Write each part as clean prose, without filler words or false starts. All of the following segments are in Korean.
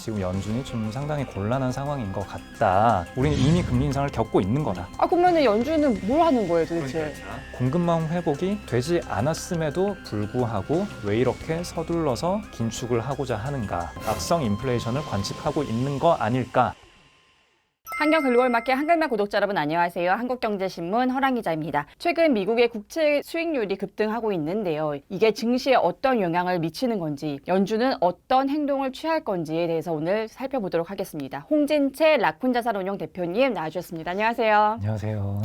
지금 연준이 좀 상당히 곤란한 상황인 것 같다. 우리는 이미 금리 인상을 겪고 있는 거다. 그러면 연준은 뭘 하는 거예요 도대체? 공급망 회복이 되지 않았음에도 불구하고 왜 이렇게 서둘러서 긴축을 하고자 하는가? 악성 인플레이션을 관측하고 있는 거 아닐까? 한경 글로벌 마켓 한글만 구독자 여러분 안녕하세요. 한국경제신문 허랑 기자입니다. 최근 미국의 국채 수익률이 급등하고 있는데요. 이게 증시에 어떤 영향을 미치는 건지, 연준은 어떤 행동을 취할 건지에 대해서 오늘 살펴보도록 하겠습니다. 홍진채 라쿤자산운용 대표님 나와주셨습니다. 안녕하세요. 안녕하세요.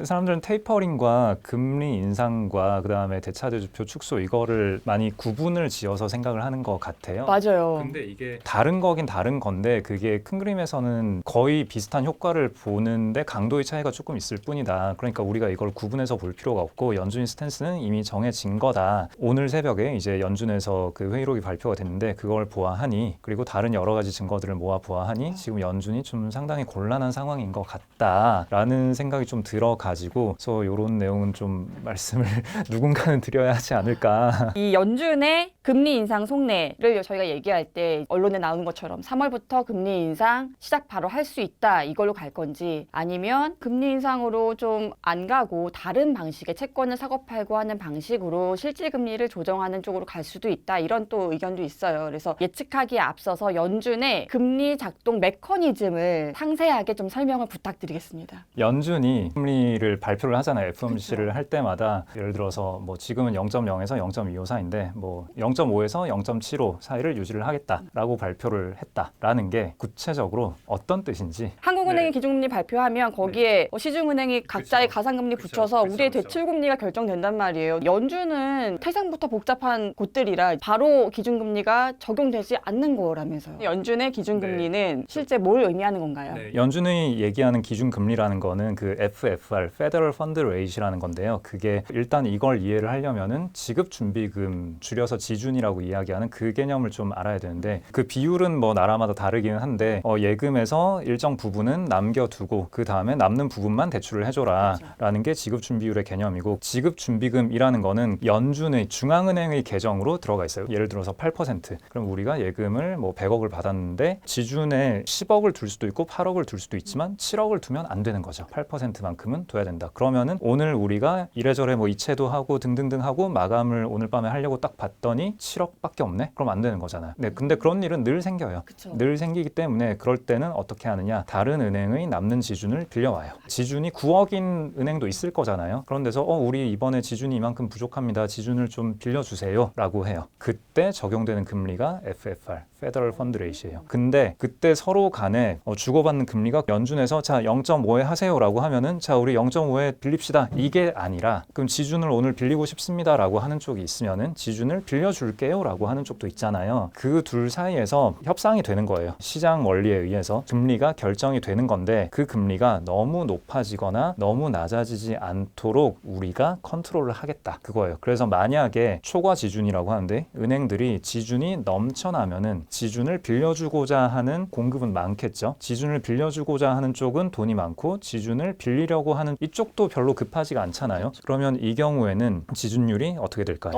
사람들은 테이퍼링과 금리 인상과 그다음에 대차대주표 축소 이거를 많이 구분을 지어서 생각을 하는 것 같아요. 맞아요. 근데 이게 다른 거긴 다른 건데 그게 큰 그림에서는 거의 비슷한 효과를 보는데 강도의 차이가 조금 있을 뿐이다. 그러니까 우리가 이걸 구분해서 볼 필요가 없고 연준의 스탠스는 이미 정해진 거다. 오늘 새벽에 이제 연준에서 그 회의록이 발표가 됐는데 그걸 보아하니, 그리고 다른 여러 가지 증거들을 모아 보아하니 지금 연준이 좀 상당히 곤란한 상황인 것 같다라는 생각이 좀 들어가지고, 그래서 이런 내용은 좀 말씀을 누군가는 드려야 하지 않을까. 이 연준의 금리 인상 속내를 저희가 얘기할 때 언론에 나오는 것처럼 3월부터 금리 인상 시작 바로 할 수 있다 이걸로 갈 건지, 아니면 금리 인상으로 좀 안 가고 다른 방식의 채권을 사고 팔고 하는 방식으로 실질 금리를 조정하는 쪽으로 갈 수도 있다, 이런 또 의견도 있어요. 그래서 예측하기에 앞서서 연준의 금리 작동 메커니즘을 상세하게 좀 설명을 부탁드리겠습니다. 연준이 금리를 발표를 하잖아요. FOMC를 할 때마다 예를 들어서 뭐 지금은 0.0에서 0.25 사이인데 뭐 0.5에서 0.75 사이를 유지를 하겠다라고 발표를 했다라는 게 구체적으로 어떤 뜻인지. 한국은행이 기준금리 발표하면 거기에 시중은행이 각자의 가상금리 붙여서 우리의 대출금리가 결정된단 말이에요. 연준은 태생부터 복잡한 곳들이라 바로 기준금리가 적용되지 않는 거라면서요. 연준의 기준금리는 실제 뭘 의미하는 건가요? 연준이 얘기하는 기준금리라는 거는 그 FFR, Federal Fund Rate이라는 건데요. 그게 일단 이걸 이해를 하려면은 지급준비금, 줄여서 지준이라고 이야기하는 그 개념을 좀 알아야 되는데, 그 비율은 뭐 나라마다 다르기는 한데 예금에서 일정 부분은 남겨두고 그 다음에 남는 부분만 대출을 해줘라 라는 게 지급준비율의 개념이고, 지급준비금이라는 거는 연준의 중앙은행의 계정으로 들어가 있어요. 예를 들어서 8%. 그럼 우리가 예금을 뭐 100억을 받았는데 지준에 10억을 둘 수도 있고 8억을 둘 수도 있지만 7억을 두면 안 되는 거죠. 8%만큼은 둬야 된다. 그러면은 오늘 우리가 이래저래 뭐 이체도 하고 등등등 하고 마감을 오늘 밤에 하려고 딱 봤더니 7억밖에 없네? 그럼 안 되는 거잖아요. 네, 근데 그런 일은 늘 생겨요. 그쵸. 늘 생기기 때문에 그럴 때는 어떻게 하느냐? 다른 은행의 남는 지준을 빌려와요. 지준이 9억인 은행도 있을 거잖아요. 그런 데서 우리 이번에 지준이 이만큼 부족합니다. 지준을 좀 빌려주세요 라고 해요. 그때 적용되는 금리가 FFR, Federal Fund Rate이에요. 근데 그때 서로 간에 주고받는 금리가 연준에서 자 0.5에 하세요라고 하면은 자 우리 0.5에 빌립시다, 이게 아니라 그럼 지준을 오늘 빌리고 싶습니다라고 하는 쪽이 있으면은 지준을 빌려줄게요라고 하는 쪽도 있잖아요. 그 둘 사이에서 협상이 되는 거예요. 시장 원리에 의해서 금리가 결정이 되는 건데 그 금리가 너무 높아지거나 너무 낮아지지 않도록 우리가 컨트롤을 하겠다, 그거예요. 그래서 만약에 초과 지준이라고 하는데 은행들이 지준이 넘쳐나면은 지준을 빌려주고자 하는 공급은 많겠죠. 지준을 빌려주고자 하는 쪽은 돈이 많고 지준을 빌리려고 하는 이쪽도 별로 급하지가 않잖아요. 그러면 이 경우에는 지준율이 어떻게 될까요?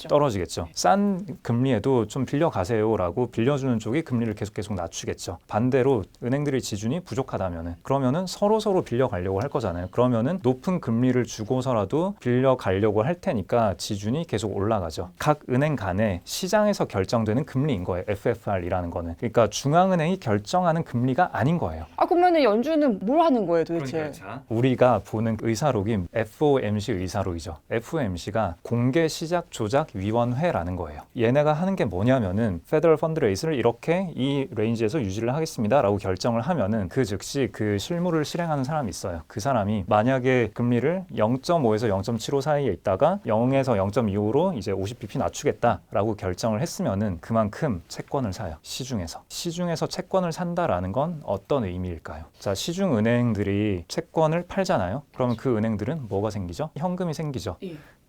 떨어지겠죠. 싼 금리에도 좀 빌려가세요라고 빌려주는 쪽이 금리를 계속 낮추겠죠. 반대로 은행들의 지준이 부족하다면은 그러면은 서로 빌려가려고 할 거잖아요. 그러면은 높은 금리를 주고서라도 빌려가려고 할 테니까 지준이 계속 올라가죠. 각 은행 간에 시장에서 결정되는 금리인 거예요. FFR이라는 거는. 그러니까 중앙은행이 결정하는 금리가 아닌 거예요. 그러면 연준은 뭘 하는 거예요 도대체? 우리가 보는 의사록이 FOMC 의사록이죠. FOMC가 공개시작조작위원회라는 거예요. 얘네가 하는 게 뭐냐면은 Federal Fund Rate를 이렇게 이 레인지에서 유지를 하겠습니다 라고 결정을 하면은 그 즉시 그 실무를 실행하는 사람이 있어요. 그 사람이 만약에 금리를 0.5에서 0.75 사이에 있다가 0에서 0.25로 이제 50bp 낮추겠다라고 결정을 했으면은 그만큼 채권을 사요. 시중에서 채권을 산다라는 건 어떤 의미일까요? 자, 시중은행들이 채권을 팔잖아요. 그러면 그 은행들은 뭐가 생기죠? 현금이 생기죠.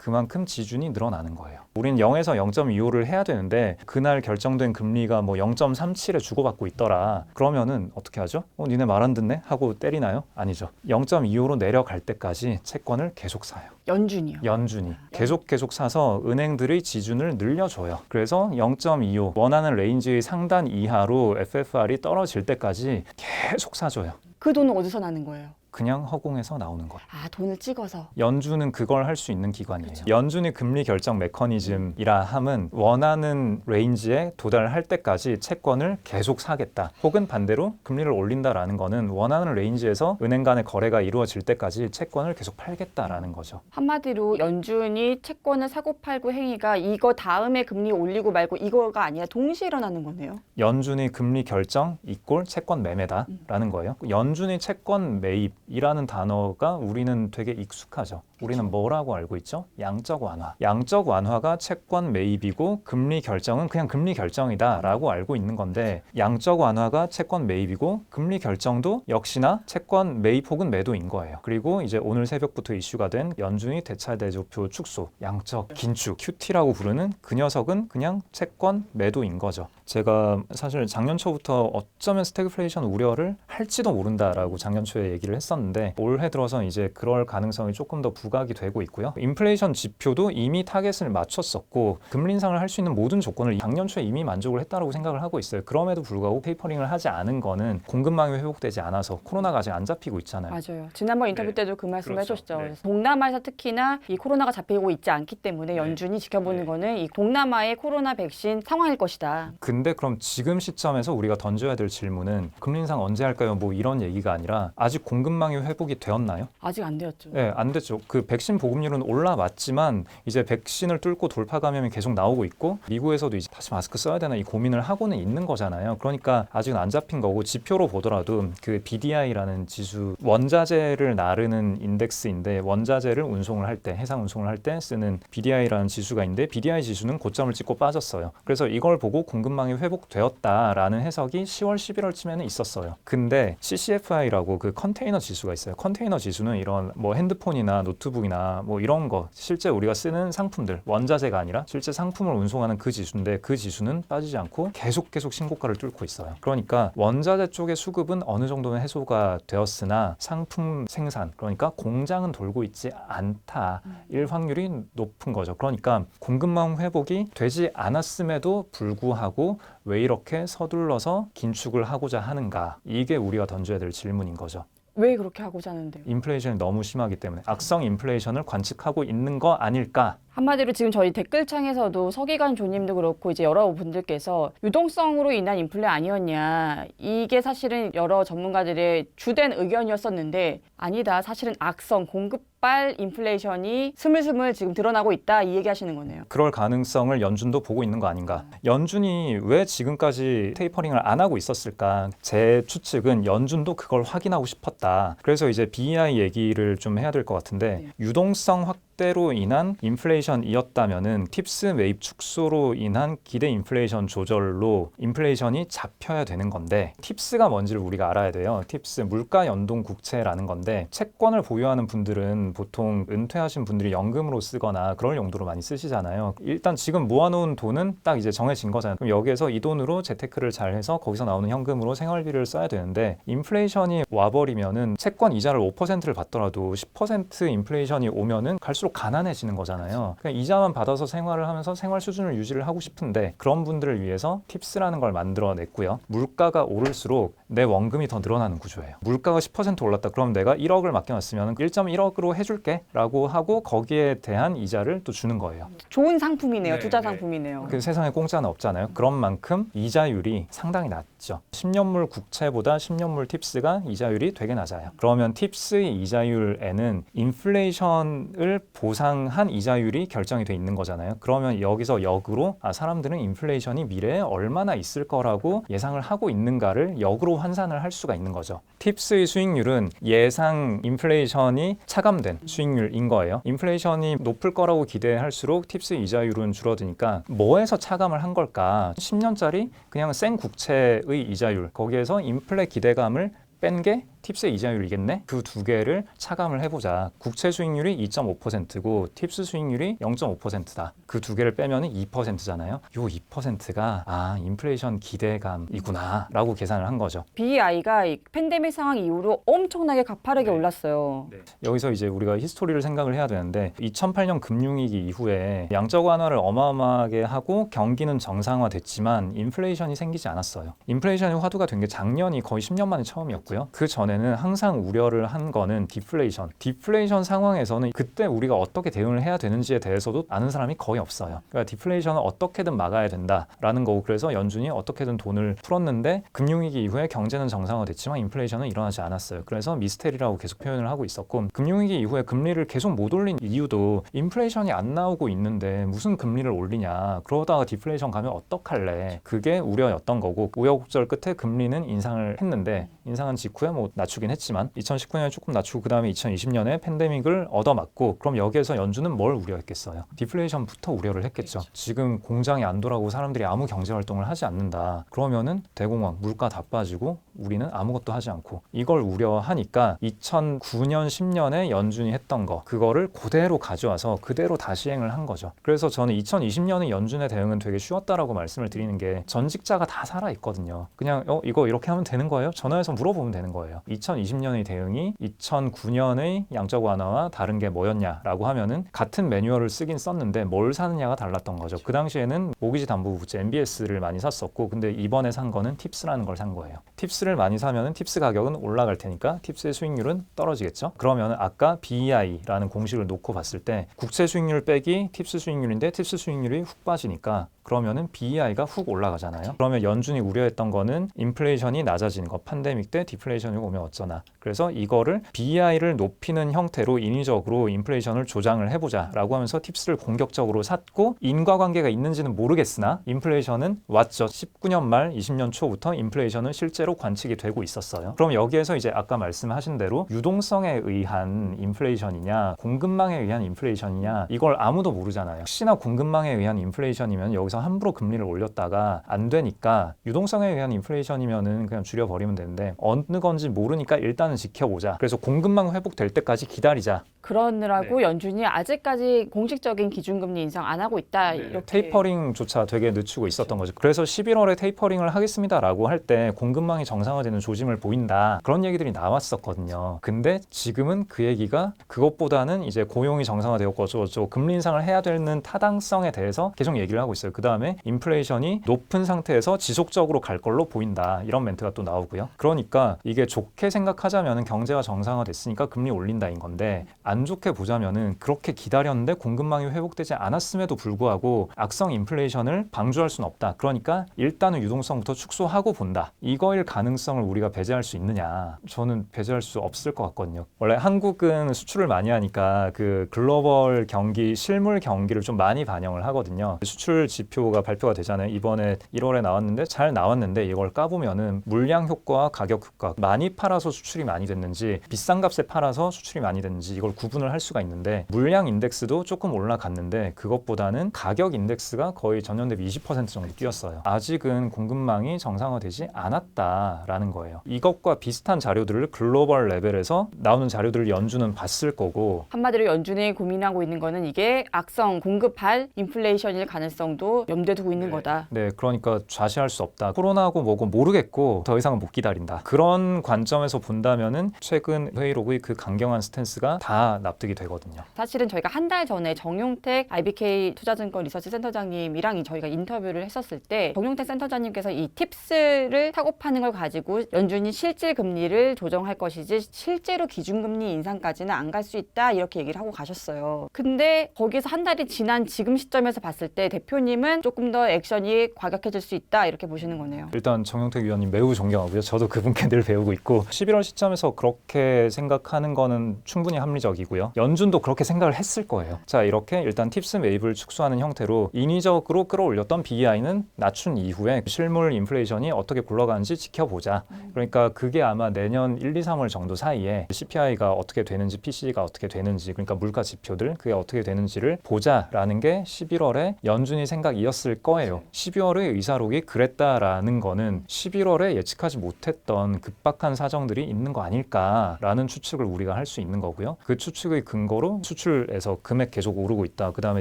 그만큼 지준이 늘어나는 거예요. 우린 0에서 0.25를 해야 되는데 그날 결정된 금리가 뭐 0.37에 주고받고 있더라. 그러면은 어떻게 하죠? 니네 말 안 듣네? 하고 때리나요? 아니죠. 0.25로 내려갈 때까지 채권을 계속 사요. 연준이요. 연준이 계속 사서 은행들의 지준을 늘려줘요. 그래서 0.25 원하는 레인지의 상단 이하로 FFR이 떨어질 때까지 계속 사줘요. 그 돈은 어디서 나는 거예요? 그냥 허공에서 나오는 거예요. 아, 돈을 찍어서. 연준은 그걸 할 수 있는 기관이에요. 그쵸. 연준의 금리 결정 메커니즘이라 함은 원하는 레인지에 도달할 때까지 채권을 계속 사겠다. 혹은 반대로 금리를 올린다라는 거는 원하는 레인지에서 은행 간의 거래가 이루어질 때까지 채권을 계속 팔겠다라는 거죠. 한마디로 연준이 채권을 사고 팔고 행위가 이거 다음에 금리 올리고 말고 이거가 아니라 동시에 일어나는 거네요. 연준의 금리 결정 이꼴 채권 매매다라는 거예요. 연준의 채권 매입이라는 단어가 우리는 되게 익숙하죠. 우리는 뭐라고 알고 있죠? 양적 완화. 양적 완화가 채권 매입이고 금리 결정은 그냥 금리 결정이다라고 알고 있는 건데 양적 완화가 채권 매입이고 금리 결정도 역시나 채권 매입 혹은 매도인 거예요. 그리고 이제 오늘 새벽부터 이슈가 된 연준이 대차대조표 축소, 양적 긴축, QT라고 부르는 그 녀석은 그냥 채권 매도인 거죠. 제가 사실 작년 초부터 어쩌면 스태그플레이션 우려를 할지도 모른다라고 작년 초에 얘기를 했었는데 올해 들어서 이제 그럴 가능성이 조금 더 부각이 되고 있고요. 인플레이션 지표도 이미 타겟을 맞췄었고 금리 인상을 할 수 있는 모든 조건을 작년 초에 이미 만족을 했다라고 생각을 하고 있어요. 그럼에도 불구하고 테이퍼링을 하지 않은 거는 공급망이 회복되지 않아서 코로나가 아직 안 잡히고 있잖아요. 맞아요. 지난번 인터뷰 때도 그 말씀을 그렇죠. 해주셨죠. 네. 그래서 동남아에서 특히나 이 코로나가 잡히고 있지 않기 때문에 연준이 지켜보는 거는 이 동남아의 코로나 백신 상황일 것이다. 근데 그럼 지금 시점에서 우리가 던져야 될 질문은 금리 인상 언제 할까요? 뭐 이런 얘기가 아니라 아직 공급망이 회복이 되었나요? 아직 안 되었죠. 네, 안 됐죠. 그 백신 보급률은 올라왔지만 이제 백신을 뚫고 돌파 감염이 계속 나오고 있고 미국에서도 이제 다시 마스크 써야 되나 이 고민을 하고는 있는 거잖아요. 그러니까 아직은 안 잡힌 거고 지표로 보더라도 그 BDI라는 지수 원자재를 나르는 인덱스인데 원자재를 운송을 할 때 해상 운송을 할 때 쓰는 BDI라는 지수가 있는데 BDI 지수는 고점을 찍고 빠졌어요. 그래서 이걸 보고 공급망이 회복되었다라는 해석이 10월, 11월쯤에는 있었어요. 근데 CCFI라고 그 컨테이너 지수가 있어요. 컨테이너 지수는 이런 뭐 핸드폰이나 노트북이나 뭐 이런 거 실제 우리가 쓰는 상품들 원자재가 아니라 실제 상품을 운송하는 그 지수인데 그 지수는 빠지지 않고 계속 신고가를 뚫고 있어요. 그러니까 원자재 쪽의 수급은 어느 정도는 해소가 되었으나 상품 생산 그러니까 공장은 돌고 있지 않다일 확률이 높은 거죠. 그러니까 공급망 회복이 되지 않았음에도 불구하고 왜 이렇게 서둘러서 긴축을 하고자 하는가 이게 우리가 던져야 될 질문인 거죠. 왜 그렇게 하고자 하는데요? 인플레이션이 너무 심하기 때문에 악성 인플레이션을 관측하고 있는 거 아닐까? 한마디로 지금 저희 댓글창에서도 서기관 조님도 그렇고 이제 여러 분들께서 유동성으로 인한 인플레 아니었냐 이게 사실은 여러 전문가들의 주된 의견이었었는데 아니다 사실은 악성 공급발 인플레이션이 스물스물 지금 드러나고 있다 이 얘기하시는 거네요. 그럴 가능성을 연준도 보고 있는 거 아닌가? 연준이 왜 지금까지 테이퍼링을 안 하고 있었을까? 제 추측은 연준도 그걸 확인하고 싶었다. 그래서 이제 BEI 얘기를 좀 해야 될 것 같은데 유동성 확대로 인한 인플레이션이었다면은 팁스 매입 축소로 인한 기대 인플레이션 조절로 인플레이션이 잡혀야 되는 건데 팁스가 뭔지를 우리가 알아야 돼요. 팁스 물가 연동 국채라는 건데 채권을 보유하는 분들은 보통 은퇴하신 분들이 연금으로 쓰거나 그럴 용도로 많이 쓰시잖아요. 일단 지금 모아놓은 돈은 딱 이제 정해진 거잖아요. 그럼 여기에서 이 돈으로 재테크를 잘 해서 거기서 나오는 현금으로 생활비를 써야 되는데 인플레이션이 와버리면은 채권 이자를 5%를 받더라도 10% 인플레이션이 오면은 갈수록 가난해지는 거잖아요. 그냥 이자만 받아서 생활을 하면서 생활 수준을 유지를 하고 싶은데 그런 분들을 위해서 팁스라는 걸 만들어냈고요. 물가가 오를수록 내 원금이 더 늘어나는 구조예요. 물가가 10% 올랐다. 그럼 내가 1억을 맡겨놨으면 1.1억으로 해줄게 라고 하고 거기에 대한 이자를 또 주는 거예요. 좋은 상품이네요. 네, 투자 네. 상품이네요. 그 세상에 공짜는 없잖아요. 그런 만큼 이자율이 상당히 낮죠. 10년물 국채보다 10년물 팁스가 이자율이 되게 낮아요. 그러면 팁스의 이자율에는 인플레이션을 보상한 이자율이 결정이 돼 있는 거잖아요. 그러면 여기서 역으로 사람들은 인플레이션이 미래에 얼마나 있을 거라고 예상을 하고 있는가를 역으로 환산을 할 수가 있는 거죠. 팁스의 수익률은 예상 인플레이션이 차감된 수익률인 거예요. 인플레이션이 높을 거라고 기대할수록 팁스 이자율은 줄어드니까 뭐에서 차감을 한 걸까? 10년짜리 그냥 생 국채의 이자율 거기에서 인플레 기대감을 뺀 게 팁스의 이자율이겠네? 그 두 개를 차감을 해보자. 국채 수익률이 2.5%고 팁스 수익률이 0.5%다. 그 두 개를 빼면 2%잖아요. 요 2%가 인플레이션 기대감이구나 라고 계산을 한 거죠. BEI가 이 팬데믹 상황 이후로 엄청나게 가파르게 올랐어요. 여기서 이제 우리가 히스토리를 생각을 해야 되는데 2008년 금융위기 이후에 양적 완화를 어마어마하게 하고 경기는 정상화됐지만 인플레이션이 생기지 않았어요. 인플레이션이 화두가 된 게 작년이 거의 10년 만에 처음이었고요. 그 전에는 항상 우려를 한 거는 디플레이션 상황에서는 그때 우리가 어떻게 대응을 해야 되는지에 대해서도 아는 사람이 거의 없어요. 그러니까 디플레이션을 어떻게든 막아야 된다라는 거고, 그래서 연준이 어떻게든 돈을 풀었는데 금융위기 이후에 경제는 정상화됐지만 인플레이션은 일어나지 않았어요. 그래서 미스테리라고 계속 표현을 하고 있었고, 금융위기 이후에 금리를 계속 못 올린 이유도 인플레이션이 안 나오고 있는데 무슨 금리를 올리냐, 그러다가 디플레이션 가면 어떡할래, 그게 우려였던 거고, 우여곡절 끝에 금리는 인상을 했는데 인상한 직후에 뭐 낮추긴 했지만 2019년에 조금 낮추고 그 다음에 2020년에 팬데믹을 얻어맞고, 그럼 여기에서 연준은 뭘 우려했겠어요? 디플레이션부터 우려를 했겠죠. 지금 공장이 안 돌아가고 사람들이 아무 경제 활동을 하지 않는다. 그러면은 대공황, 물가 다 빠지고 우리는 아무것도 하지 않고, 이걸 우려하니까 2009년 10년에 연준이 했던 거, 그거를 그대로 가져와서 그대로 다시 행을 한 거죠. 그래서 저는 2020년의 연준의 대응은 되게 쉬웠다라고 말씀을 드리는 게, 전직자가 다 살아있거든요. 그냥 이거 이렇게 하면 되는 거예요? 전화해서 물어보면 되는 거예요. 2020년의 대응이 2009년의 양적 완화와 다른 게 뭐였냐라고 하면은 같은 매뉴얼을 쓰긴 썼는데 뭘 사느냐가 달랐던 거죠. 그 당시에는 모기지 담보부채 MBS를 많이 샀었고, 근데 이번에 산 거는 팁스라는 걸 산 거예요. 팁스를 많이 사면은 팁스 가격은 올라갈 테니까 팁스의 수익률은 떨어지겠죠. 그러면 아까 BEI라는 공식을 놓고 봤을 때 국채 수익률 빼기 팁스 수익률인데 팁스 수익률이 훅 빠지니까 그러면은 BEI가 훅 올라가잖아요. 그러면 연준이 우려했던 거는 인플레이션이 낮아지는 거, 팬데믹 때 디플레이션이 오면 어쩌나. 그래서 이거를 BEI를 높이는 형태로 인위적으로 인플레이션을 조장을 해보자라고 하면서 팁스를 공격적으로 샀고, 인과관계가 있는지는 모르겠으나 인플레이션은 왔죠. 19년 말 20년 초부터 인플레이션은 실제로 관측이 되고 있었어요. 그럼 여기에서 이제 아까 말씀하신 대로 유동성에 의한 인플레이션이냐 공급망에 의한 인플레이션이냐, 이걸 아무도 모르잖아요. 혹시나 공급망에 의한 인플레이션이면 여기서 함부로 금리를 올렸다가 안 되니까, 유동성에 의한 인플레이션이면은 그냥 줄여버리면 되는데 어느 건지 모르니까 일단은 지켜보자. 그래서 공급망 회복될 때까지 기다리자. 그러느라고 연준이 아직까지 공식적인 기준금리 인상 안 하고 있다. 이렇게. 테이퍼링조차 되게 늦추고 있었던 거죠. 그래서 11월에 테이퍼링을 하겠습니다라고 할 때 공급망이 정상화되는 조짐을 보인다, 그런 얘기들이 나왔었거든요. 근데 지금은 그 얘기가 그것보다는 이제 고용이 정상화되었고 어쩌고저쩌고 금리 인상을 해야 되는 타당성에 대해서 계속 얘기를 하고 있어요. 그 다음에 인플레이션이 높은 상태에서 지속적으로 갈 걸로 보인다, 이런 멘트가 또 나오고요. 그러니까 이게 좋게 생각하자면 경제가 정상화됐으니까 금리 올린다인 건데, 안 좋게 보자면은 그렇게 기다렸는데 공급망이 회복되지 않았음에도 불구하고 악성 인플레이션을 방조할 수는 없다. 그러니까 일단은 유동성부터 축소하고 본다. 이거일 가능성을 우리가 배제할 수 있느냐? 저는 배제할 수 없을 것 같거든요. 원래 한국은 수출을 많이 하니까 그 글로벌 경기, 실물 경기를 좀 많이 반영을 하거든요. 수출 지표가 발표가 되잖아요. 이번에 1월에 나왔는데 잘 나왔는데, 이걸 까보면은 물량 효과와 가격 효과, 많이 팔아서 수출이 많이 됐는지 비싼 값에 팔아서 수출이 많이 됐는지 이걸 구분을 할 수가 있는데, 물량 인덱스도 조금 올라갔는데 그것보다는 가격 인덱스가 거의 전년 대비 20% 정도 뛰었어요. 아직은 공급망이 정상화되지 않았다라는 거예요. 이것과 비슷한 자료들을 글로벌 레벨에서 나오는 자료들을 연준은 봤을 거고, 한마디로 연준이 고민하고 있는 거는 이게 악성 공급할 인플레이션일 가능성도 염두에 두고 있는 거다. 네, 그러니까 좌시할 수 없다. 코로나고 뭐고 모르겠고 더 이상은 못 기다린다. 그런 관점에서 본다면은 최근 회의록의 그 강경한 스탠스가 다 납득이 되거든요. 사실은 저희가 한 달 전에 정용택 IBK 투자증권 리서치 센터장님이랑 저희가 인터뷰를 했었을 때, 정용택 센터장님께서 이 팁스를 사고 파는 걸 가지고 연준이 실질 금리를 조정할 것이지 실제로 기준금리 인상까지는 안 갈 수 있다, 이렇게 얘기를 하고 가셨어요. 근데 거기서 한 달이 지난 지금 시점에서 봤을 때 대표님은 조금 더 액션이 과격해질 수 있다, 이렇게 보시는 거네요. 일단 정용택 위원님 매우 존경하고요. 저도 그분께 늘 배우고 있고, 11월 시점에서 그렇게 생각하는 거는 충분히 합리적이고요. 연준도 그렇게 생각을 했을 거예요. 자, 이렇게 일단 팁스 매입을 축소하는 형태로 인위적으로 끌어올렸던 BEI는 낮춘 이후에 실물 인플레이션이 어떻게 굴러가는지 지켜보자. 그러니까 그게 아마 내년 1, 2, 3월 정도 사이에 CPI가 어떻게 되는지, PC가 어떻게 되는지, 그러니까 물가 지표들 그게 어떻게 되는지를 보자라는 게 11월에 연준이 생각 시작이었을 거예요. 12월의 의사록이 그랬다라는 거는 11월에 예측하지 못했던 급박한 사정들이 있는 거 아닐까라는 추측을 우리가 할 수 있는 거고요. 그 추측의 근거로 수출에서 금액 계속 오르고 있다. 그 다음에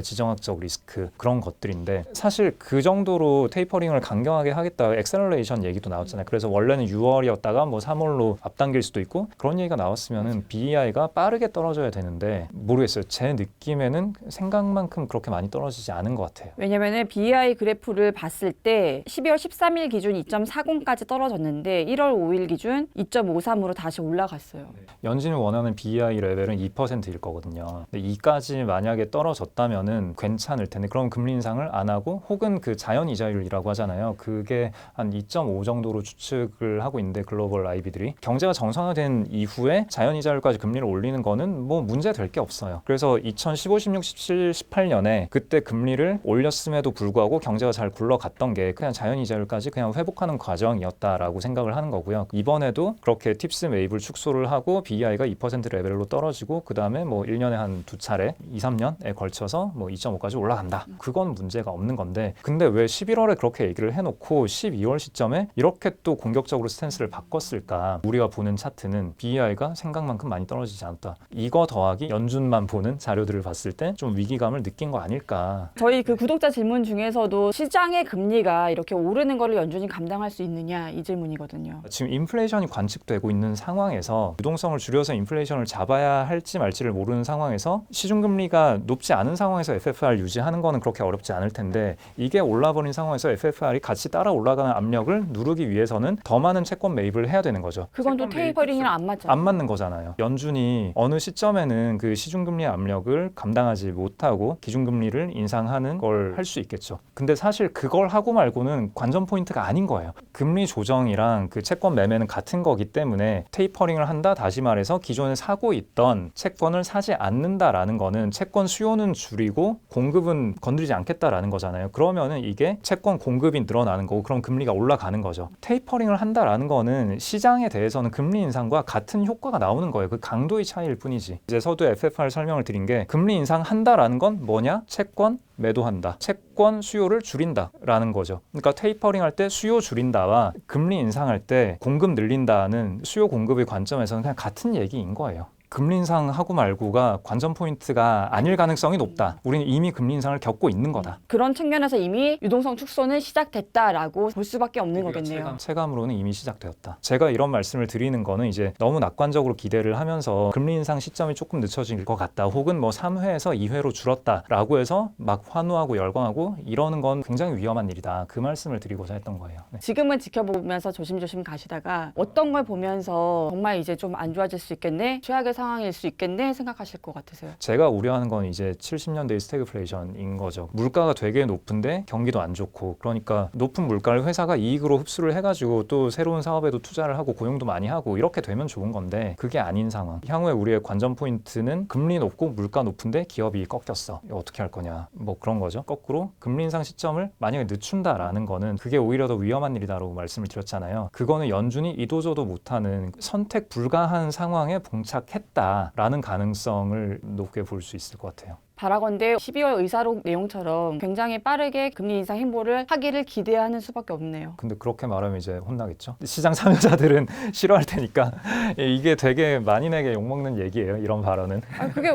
지정학적 리스크 그런 것들인데 사실 그 정도로 테이퍼링을 강경하게 하겠다. 엑셀러레이션 얘기도 나왔잖아요. 그래서 원래는 6월이었다가 뭐 3월로 앞당길 수도 있고 그런 얘기가 나왔으면은 BEI가 빠르게 떨어져야 되는데 모르겠어요. 제 느낌에는 생각만큼 그렇게 많이 떨어지지 않은 것 같아요. 왜냐면은 BEI 그래프를 봤을 때 12월 13일 기준 2.40까지 떨어졌는데 1월 5일 기준 2.53으로 다시 올라갔어요. 연준이 원하는 BEI 레벨은 2%일 거거든요. 근데 2까지 만약에 떨어졌다면은 괜찮을 텐데 그럼 금리 인상을 안 하고 혹은 그 자연 이자율이라고 하잖아요. 그게 한 2.5 정도로 추측을 하고 있는데 글로벌 IB들이 경제가 정상화된 이후에 자연 이자율까지 금리를 올리는 거는 뭐 문제 될 게 없어요. 그래서 2015, 16, 17, 18년에 그때 금리를 올렸음에도 불구하고 경제가 잘 굴러갔던 게 그냥 자연 이자율까지 그냥 회복하는 과정이었다라고 생각을 하는 거고요. 이번에도 그렇게 팁스 매입을 축소를 하고 BEI가 2% 레벨로 떨어지고 그 다음에 뭐 1년에 한 두 차례 2, 3년에 걸쳐서 뭐 2.5까지 올라간다. 그건 문제가 없는 건데 근데 왜 11월에 그렇게 얘기를 해놓고 12월 시점에 이렇게 또 공격적으로 스탠스를 바꿨을까? 우리가 보는 차트는 BEI가 생각만큼 많이 떨어지지 않았다. 이거 더하기 연준만 보는 자료들을 봤을 때 좀 위기감을 느낀 거 아닐까? 저희 그 구독자 질문 중에서도 시장의 금리가 이렇게 오르는 거를 연준이 감당할 수 있느냐 이 질문이거든요. 지금 인플레이션이 관측되고 있는 상황에서 유동성을 줄여서 인플레이션을 잡아야 할지 말지를 모르는 상황에서 시중금리가 높지 않은 상황에서 FFR 유지하는 거는 그렇게 어렵지 않을 텐데 이게 올라버린 상황에서 FFR이 같이 따라 올라가는 압력을 누르기 위해서는 더 많은 채권 매입을 해야 되는 거죠. 그건 또 테이퍼링이랑 안 맞잖아요. 안 맞는 거잖아요. 연준이 어느 시점에는 그 시중금리의 압력을 감당하지 못하고 기준금리를 인상하는 걸 할 수 있겠죠. 근데 사실 그걸 하고 말고는 관전 포인트가 아닌 거예요. 금리 조정이랑 그 채권 매매는 같은 거기 때문에 테이퍼링을 한다. 다시 말해서 기존에 사고 있던 채권을 사지 않는다라는 거는 채권 수요는 줄이고 공급은 건드리지 않겠다라는 거잖아요. 그러면은 이게 채권 공급이 늘어나는 거고 그럼 금리가 올라가는 거죠. 테이퍼링을 한다라는 거는 시장에 대해서는 금리 인상과 같은 효과가 나오는 거예요. 그 강도의 차이일 뿐이지. 이제 서두 FFR 설명을 드린 게 금리 인상한다라는 건 뭐냐? 채권 매도한다. 채권 수요를 줄인다라는 거죠. 그러니까 테이퍼링 할 때 수요 줄인다와 금리 인상할 때 공급 늘린다는 수요 공급의 관점에서는 그냥 같은 얘기인 거예요. 금리 인상하고 말고가 관전 포인트가 아닐 가능성이 높다. 우리는 이미 금리 인상을 겪고 있는 거다. 그런 측면에서 이미 유동성 축소는 시작됐다라고 볼 수밖에 없는 거겠네요. 체감으로는 이미 시작되었다. 제가 이런 말씀을 드리는 거는 이제 너무 낙관적으로 기대를 하면서 금리 인상 시점이 조금 늦춰질 것 같다. 혹은 뭐 3회에서 2회로 줄었다라고 해서 막 환호하고 열광하고 이러는 건 굉장히 위험한 일이다. 그 말씀을 드리고자 했던 거예요. 네. 지금은 지켜보면서 조심조심 가시다가 어떤 걸 보면서 정말 이제 좀 안 좋아질 수 있겠네, 최악의 상황일 수 있겠네 생각하실 것 같으세요? 제가 우려하는 건 이제 70년대의 스태그플레이션인 거죠. 물가가 되게 높은데 경기도 안 좋고 그러니까 높은 물가를 회사가 이익으로 흡수를 해가지고 또 새로운 사업에도 투자를 하고 고용도 많이 하고 이렇게 되면 좋은 건데 그게 아닌 상황. 향후에 우리의 관전 포인트는 금리 높고 물가 높은데 기업이 꺾였어. 이거 어떻게 할 거냐. 뭐 그런 거죠. 거꾸로 금리 인상 시점을 만약에 늦춘다라는 거는 그게 오히려 더 위험한 일이다라고 말씀을 드렸잖아요. 그거는 연준이 이도저도 못하는 선택 불가한 상황에 봉착했다라는 가능성을 높게 볼 수 있을 것 같아요. 바라건대 12월 의사록 내용처럼 굉장히 빠르게 금리 인상 행보를 하기를 기대하는 수밖에 없네요. 근데 그렇게 말하면 이제 혼나겠죠. 시장 참여자들은 싫어할 테니까 이게 되게 만인에게 욕먹는 얘기예요. 이런 발언은.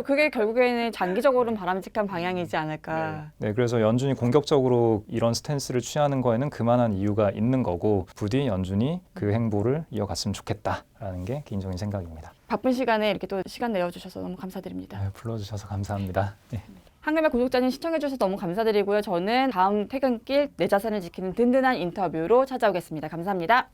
그게 결국에는 장기적으로는 바람직한 방향이지 않을까. 네, 그래서 연준이 공격적으로 이런 스탠스를 취하는 거에는 그만한 이유가 있는 거고 부디 연준이 그 행보를 이어갔으면 좋겠다라는 게 개인적인 생각입니다. 바쁜 시간에 이렇게 또 시간 내어주셔서 너무 감사드립니다. 네, 불러주셔서 감사합니다. 네. 한글의 구독자님 시청해주셔서 너무 감사드리고요. 저는 다음 퇴근길 내 자산을 지키는 든든한 인터뷰로 찾아오겠습니다. 감사합니다.